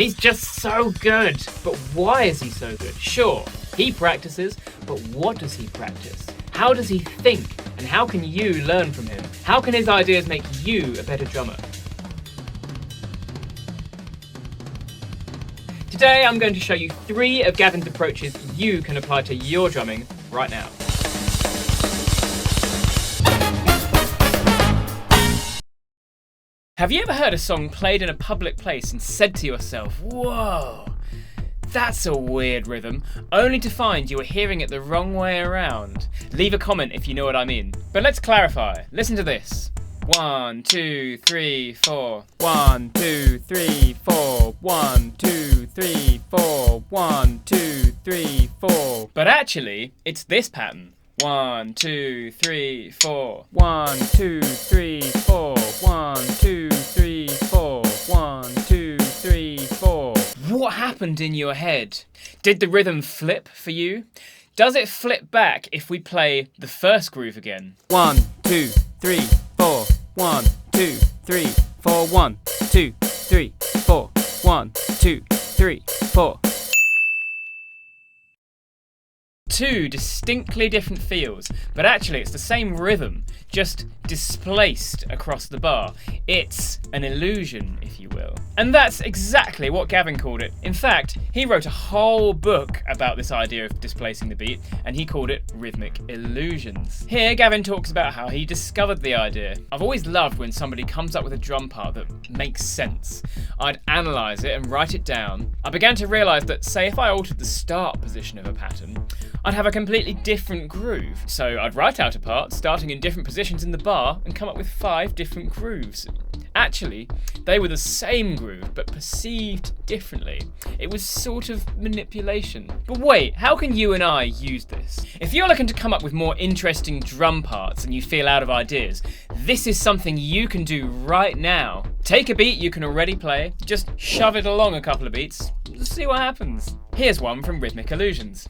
He's just so good. But why is he so good? Sure, he practices, but what does he practice? How does he think? And how can you learn from him? How can his ideas make you a better drummer? Today I'm going to show you 3 of Gavin's approaches you can apply to your drumming right now. Have you ever heard a song played in a public place and said to yourself, whoa, that's a weird rhythm, only to find you were hearing it the wrong way around? Leave a comment if you know what I mean. But let's clarify. Listen to this. 1, 2, 3, 4. 1, 2, 3, 4. 1, 2, 3, 4. 1, 2, 3, 4. But actually, it's this pattern. 1, 2, 3, 4. 1, 2, 3, 4. 1, 2, 3, 4. 1, 2, 3, 4. What happened in your head? Did the rhythm flip for you? Does it flip back if we play the first groove again? 1, 2, 3, 4. 1, 2, 3, 4. 1, 2, 3, 4. 1, 2, 3, 4. 2 distinctly different feels, but actually it's the same rhythm, just displaced across the bar. It's an illusion, if you will. And that's exactly what Gavin called it. In fact, he wrote a whole book about this idea of displacing the beat, and he called it Rhythmic Illusions. Here, Gavin talks about how he discovered the idea. I've always loved when somebody comes up with a drum part that makes sense. I'd analyse it and write it down. I began to realise that, say if I altered the start position of a pattern, I'd have a completely different groove. So I'd write out a part, starting in different positions in the bar, and come up with 5 different grooves. Actually, they were the same groove, but perceived differently. It was sort of manipulation. But wait, how can you and I use this? If you're looking to come up with more interesting drum parts and you feel out of ideas, this is something you can do right now. Take a beat you can already play, just shove it along a couple of beats, see what happens. Here's one from Rhythmic Illusions.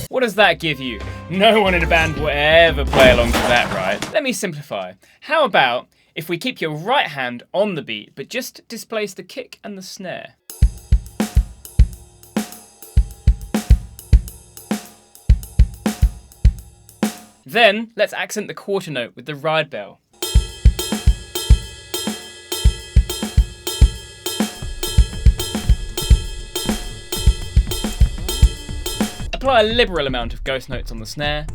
What does that give you? No one in a band will ever play along to that, right? Let me simplify. How about if we keep your right hand on the beat, but just displace the kick and the snare? Then, let's accent the quarter note with the ride bell. Apply a liberal amount of ghost notes on the snare.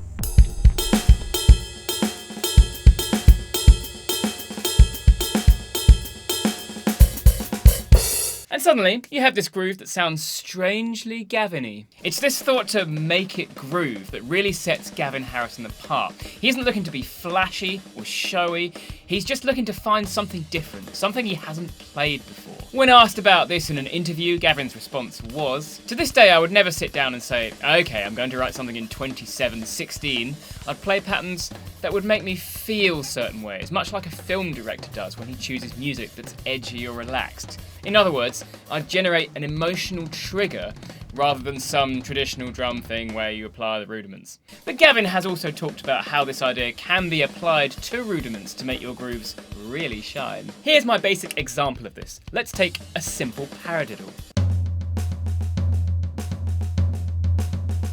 And suddenly, you have this groove that sounds strangely Gavin-y. It's this thought to make it groove that really sets Gavin Harrison apart. He isn't looking to be flashy or showy, he's just looking to find something different, something he hasn't played before. When asked about this in an interview, Gavin's response was, "To this day I would never sit down and say, okay, I'm going to write something in 27/16. I'd play patterns that would make me feel certain ways, much like a film director does when he chooses music that's edgy or relaxed. In other words, I'd generate an emotional trigger rather than some traditional drum thing where you apply the rudiments." But Gavin has also talked about how this idea can be applied to rudiments to make your grooves really shine. Here's my basic example of this. Let's take a simple paradiddle.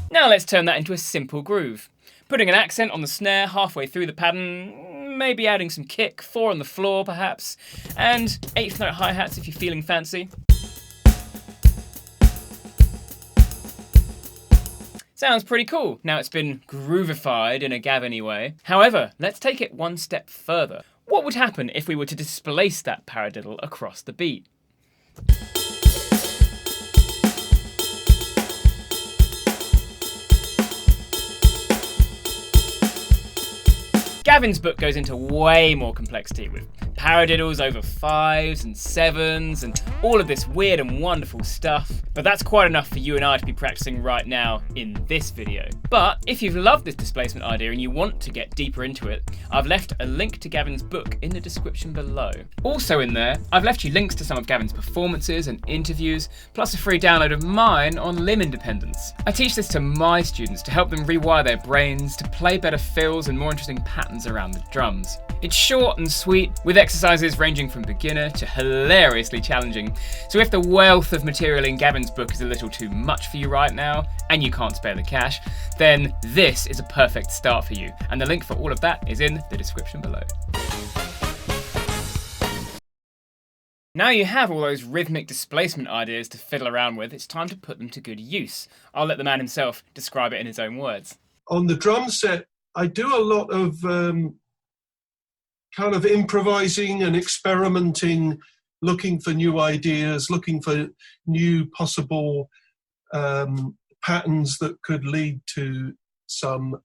Now let's turn that into a simple groove. Putting an accent on the snare halfway through the pattern, maybe adding some kick, 4 on the floor perhaps, and 8th note hi-hats if you're feeling fancy. Sounds pretty cool. Now it's been groovified in a Gavin-y way. However, let's take it one step further. What would happen if we were to displace that paradiddle across the beat? Gavin's book goes into way more complexity with paradiddles over 5s and 7s and all of this weird and wonderful stuff. But that's quite enough for you and I to be practicing right now in this video. But if you've loved this displacement idea and you want to get deeper into it, I've left a link to Gavin's book in the description below. Also in there, I've left you links to some of Gavin's performances and interviews, plus a free download of mine on limb independence. I teach this to my students to help them rewire their brains, to play better fills and more interesting patterns around the drums. It's short and sweet, with exercises ranging from beginner to hilariously challenging. So if the wealth of material in Gavin's book is a little too much for you right now, and you can't spare the cash, then this is a perfect start for you. And the link for all of that is in the description below. Now you have all those rhythmic displacement ideas to fiddle around with, it's time to put them to good use. I'll let the man himself describe it in his own words. On the drum set, I do a lot of kind of improvising and experimenting, looking for new ideas, looking for new possible patterns that could lead to some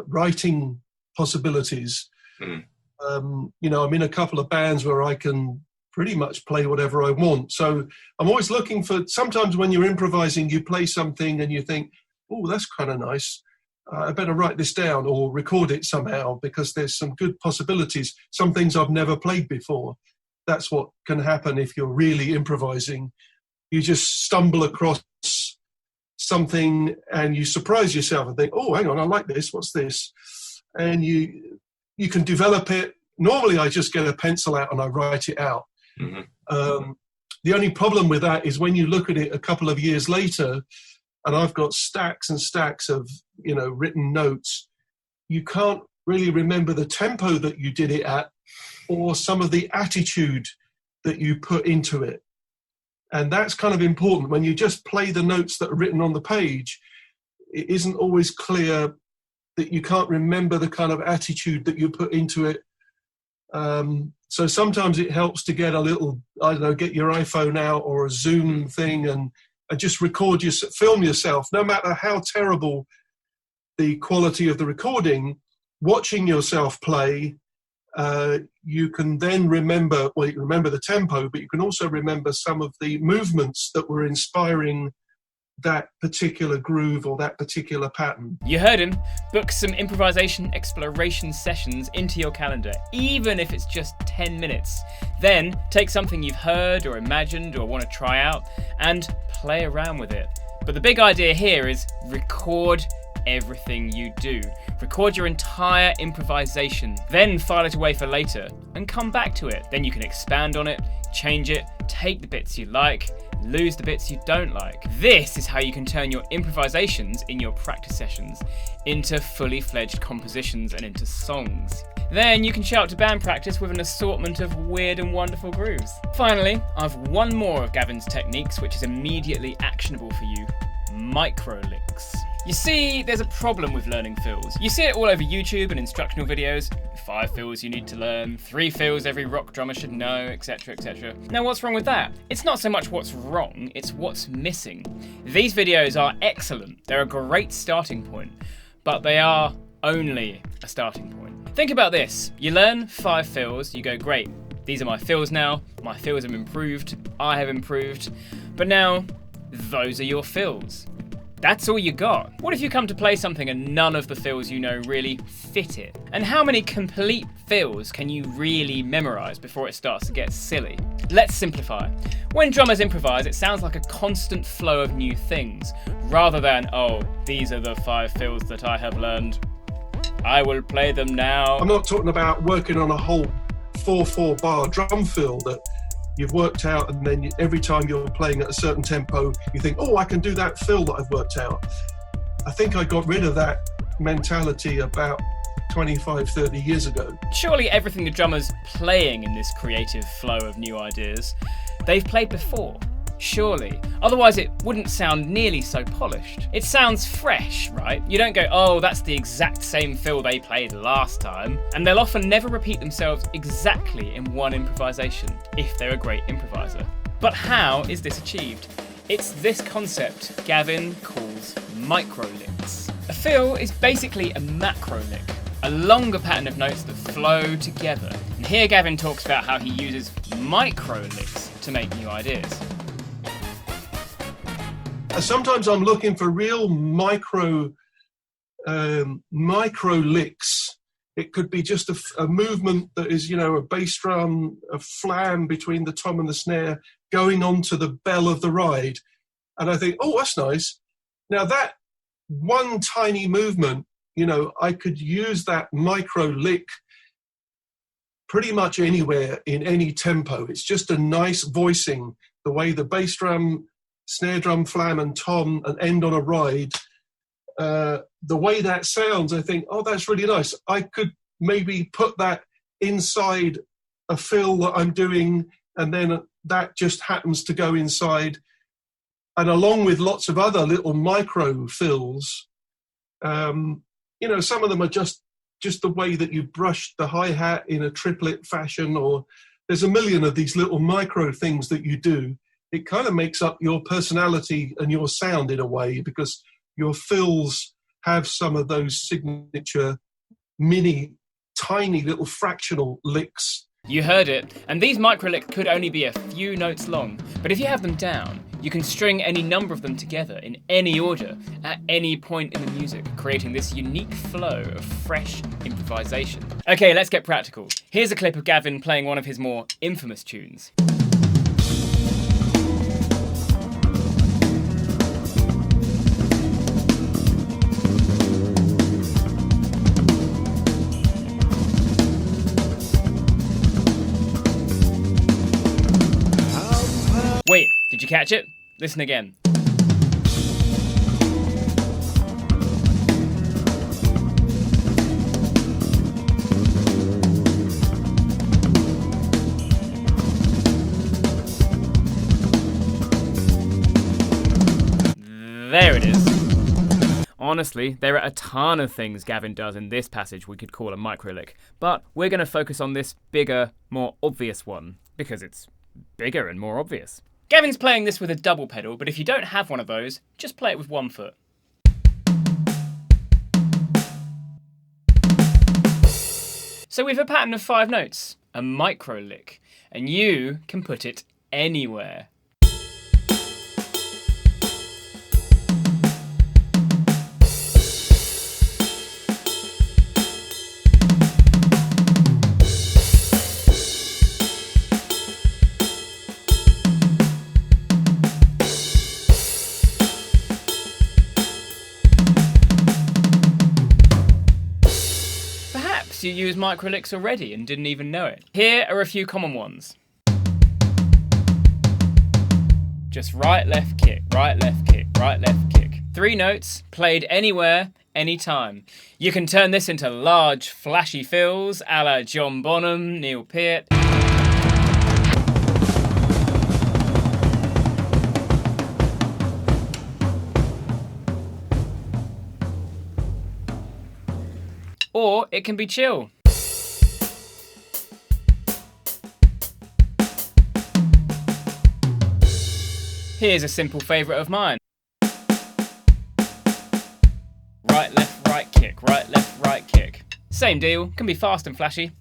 writing possibilities. You know, I'm in a couple of bands where I can pretty much play whatever I want. So I'm always looking for, sometimes when you're improvising, you play something and you think, oh, that's kind of nice. I better write this down or record it somehow because there's some good possibilities, some things I've never played before. That's what can happen if you're really improvising. You just stumble across something and you surprise yourself and think, oh, hang on, I like this, what's this? And you can develop it. Normally I just get a pencil out and I write it out. The only problem with that is when you look at it a couple of years later, and I've got stacks and stacks of, you know, written notes, you can't really remember the tempo that you did it at or some of the attitude that you put into it. And that's kind of important. When you just play the notes that are written on the page, it isn't always clear that you can't remember the kind of attitude that you put into it. So sometimes it helps to get a little, I don't know, get your iPhone out or a Zoom thing and just record film yourself. No matter how terrible the quality of the recording, watching yourself play, you can then remember, well, you can remember the tempo, but you can also remember some of the movements that were inspiring that particular groove or that particular pattern. You heard him. Book some improvisation exploration sessions into your calendar, even if it's just 10 minutes. Then take something you've heard or imagined or want to try out and play around with it. But the big idea here is record everything you do. Record your entire improvisation, then file it away for later and come back to it. Then you can expand on it, change it, take the bits you like, lose the bits you don't like. This is how you can turn your improvisations in your practice sessions into fully fledged compositions and into songs. Then you can show up to band practice with an assortment of weird and wonderful grooves. Finally, I've one more of Gavin's techniques which is immediately actionable for you: micro licks. You see, there's a problem with learning fills. You see it all over YouTube and instructional videos. 5 fills you need to learn, 3 fills every rock drummer should know, etc, etc. Now what's wrong with that? It's not so much what's wrong, it's what's missing. These videos are excellent, they're a great starting point, but they are only a starting point. Think about this, you learn 5 fills, you go, great, these are my fills now, my fills have improved, I have improved, but now those are your fills. That's all you got. What if you come to play something and none of the fills you know really fit it? And how many complete fills can you really memorize before it starts to get silly? Let's simplify. When drummers improvise, it sounds like a constant flow of new things, rather than, oh, these are the 5 fills that I have learned. I will play them now. I'm not talking about working on a whole 4/4 bar drum fill that you've worked out, and then every time you're playing at a certain tempo, you think, oh, I can do that fill that I've worked out. I think I got rid of that mentality about 25, 30 years ago. Surely everything the drummer's playing in this creative flow of new ideas, they've played before. Surely. Otherwise it wouldn't sound nearly so polished. It sounds fresh, right? You don't go, oh, that's the exact same fill they played last time. And they'll often never repeat themselves exactly in one improvisation, if they're a great improviser. But how is this achieved? It's this concept Gavin calls micro licks. A fill is basically a macro lick. a longer pattern of notes that flow together. And here Gavin talks about how he uses micro licks to make new ideas. Sometimes I'm looking for real micro licks. It could be just a movement that is, a bass drum, a flam between the tom and the snare going onto the bell of the ride. And I think, oh, that's nice. Now that one tiny movement, I could use that micro lick pretty much anywhere in any tempo. It's just a nice voicing, the way the bass drum, snare drum, flam and tom and end on a ride. The way that sounds, I think, oh, that's really nice. I could maybe put that inside a fill that I'm doing, and then that just happens to go inside. And along with lots of other little micro fills, some of them are just the way that you brush the hi-hat in a triplet fashion, or there's a million of these little micro things that you do. It kind of makes up your personality and your sound in a way, because your fills have some of those signature mini, tiny little fractional licks. You heard it, and these micro licks could only be a few notes long, but if you have them down, you can string any number of them together in any order at any point in the music, creating this unique flow of fresh improvisation. Okay, let's get practical. Here's a clip of Gavin playing one of his more infamous tunes. Wait, did you catch it? Listen again. There it is. Honestly, there are a ton of things Gavin does in this passage we could call a micro lick, but we're going to focus on this bigger, more obvious one, because it's bigger and more obvious. Gavin's playing this with a double pedal, but if you don't have one of those, just play it with one foot. So we have a pattern of 5 notes, a micro lick, and you can put it anywhere. You use micro licks already and didn't even know it. Here are a few common ones. Just right, left, kick, right, left, kick, right, left, kick. 3 notes, played anywhere, anytime. You can turn this into large, flashy fills, a la John Bonham, Neil Peart. Or it can be chill. Here's a simple favourite of mine. Right, left, right, kick, right, left, right, kick. Same deal, can be fast and flashy.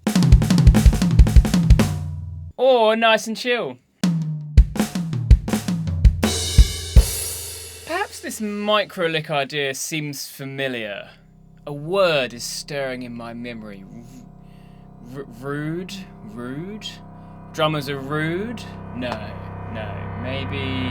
Or nice and chill. Perhaps this micro lick idea seems familiar. A word is stirring in my memory. Rude? Rude? Drummers are rude? No, maybe...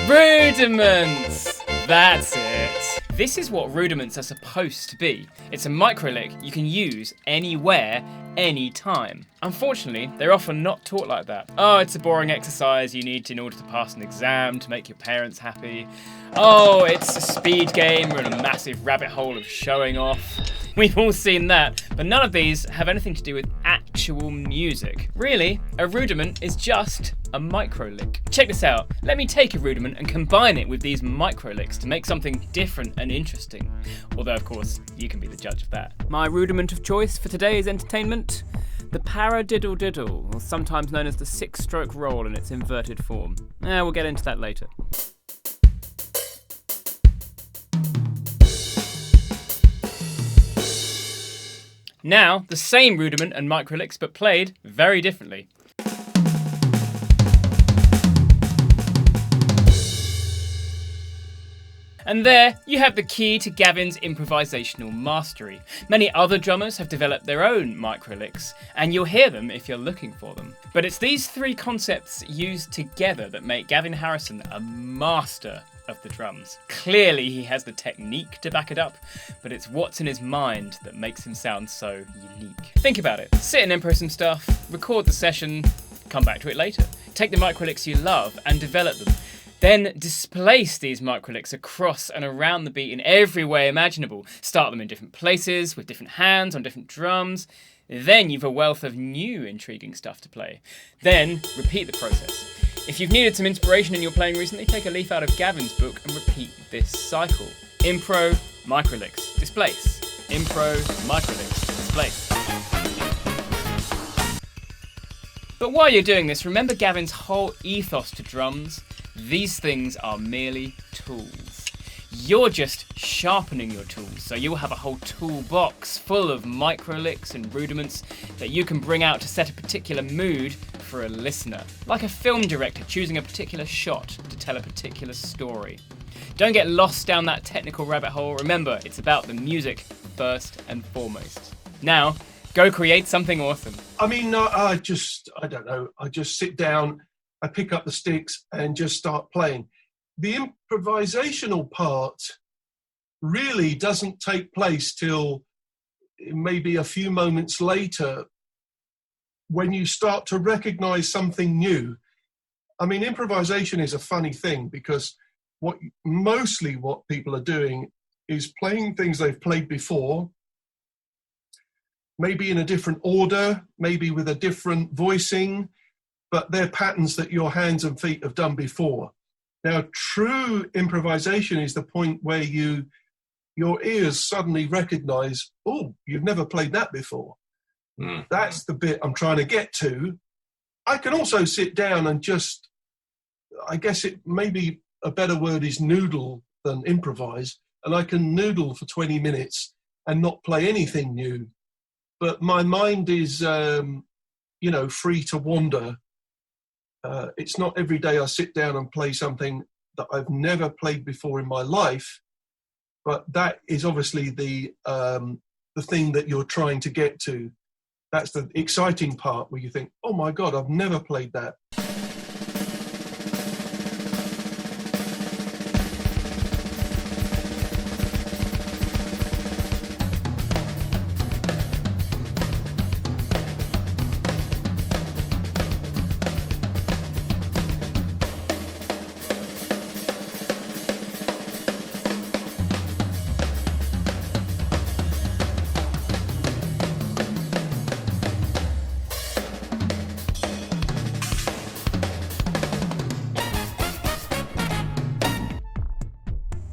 Rudiments! That's it. This is what rudiments are supposed to be. It's a micro lick you can use anywhere, anytime. Unfortunately, they're often not taught like that. Oh, it's a boring exercise you need in order to pass an exam, to make your parents happy. Oh, it's a speed game, we're in a massive rabbit hole of showing off. We've all seen that, but none of these have anything to do with actual music. Really, a rudiment is just a micro lick. Check this out. Let me take a rudiment and combine it with these micro licks to make something different and interesting. Although, of course, you can be the judge of that. My rudiment of choice for today's entertainment? The paradiddle-diddle, or sometimes known as the 6-stroke roll in its inverted form. We'll get into that later. Now, the same rudiment and microlicks, but played very differently. And there, you have the key to Gavin's improvisational mastery. Many other drummers have developed their own microlicks, and you'll hear them if you're looking for them. But it's these three concepts used together that make Gavin Harrison a master of the drums. Clearly he has the technique to back it up, but it's what's in his mind that makes him sound so unique. Think about it. Sit and improv some stuff, record the session, come back to it later. Take the microlicks you love and develop them. Then displace these microlicks across and around the beat in every way imaginable. Start them in different places, with different hands, on different drums. Then you've a wealth of new intriguing stuff to play. Then repeat the process. If you've needed some inspiration in your playing recently, take a leaf out of Gavin's book and repeat this cycle. Impro, microlicks, displace. Impro, microlicks, displace. But while you're doing this, remember Gavin's whole ethos to drums. These things are merely tools. You're just sharpening your tools, so you'll have a whole toolbox full of microlicks and rudiments that you can bring out to set a particular mood for a listener. Like a film director choosing a particular shot to tell a particular story. Don't get lost down that technical rabbit hole. Remember, it's about the music first and foremost. Now, go create something awesome. I mean, I don't know. I just sit down, I pick up the sticks and just start playing. The improvisational part really doesn't take place till maybe a few moments later when you start to recognize something new. I mean, improvisation is a funny thing because mostly what people are doing is playing things they've played before, maybe in a different order, maybe with a different voicing, but they're patterns that your hands and feet have done before. Now, true improvisation is the point where your ears suddenly recognize, oh, you've never played that before. Mm. That's the bit I'm trying to get to. I can also sit down and just, I guess it maybe a better word is noodle than improvise, and I can noodle for 20 minutes and not play anything new. But my mind is, free to wander. It's not every day I sit down and play something that I've never played before in my life, but that is obviously the thing that you're trying to get to. That's the exciting part where you think, oh my God, I've never played that.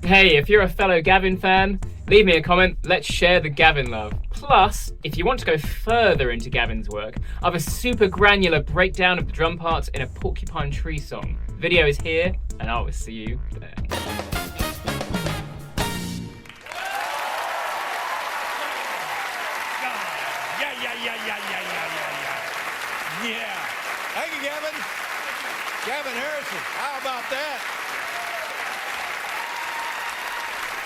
Hey, if you're a fellow Gavin fan, leave me a comment, let's share the Gavin love. Plus, if you want to go further into Gavin's work, I have a super granular breakdown of the drum parts in a Porcupine Tree song. The video is here, and I will see you there. Yeah. Thank you, Gavin. Gavin Harrison. How about that?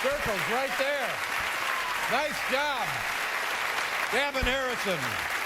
Circles right there. Nice job. Gavin Harrison.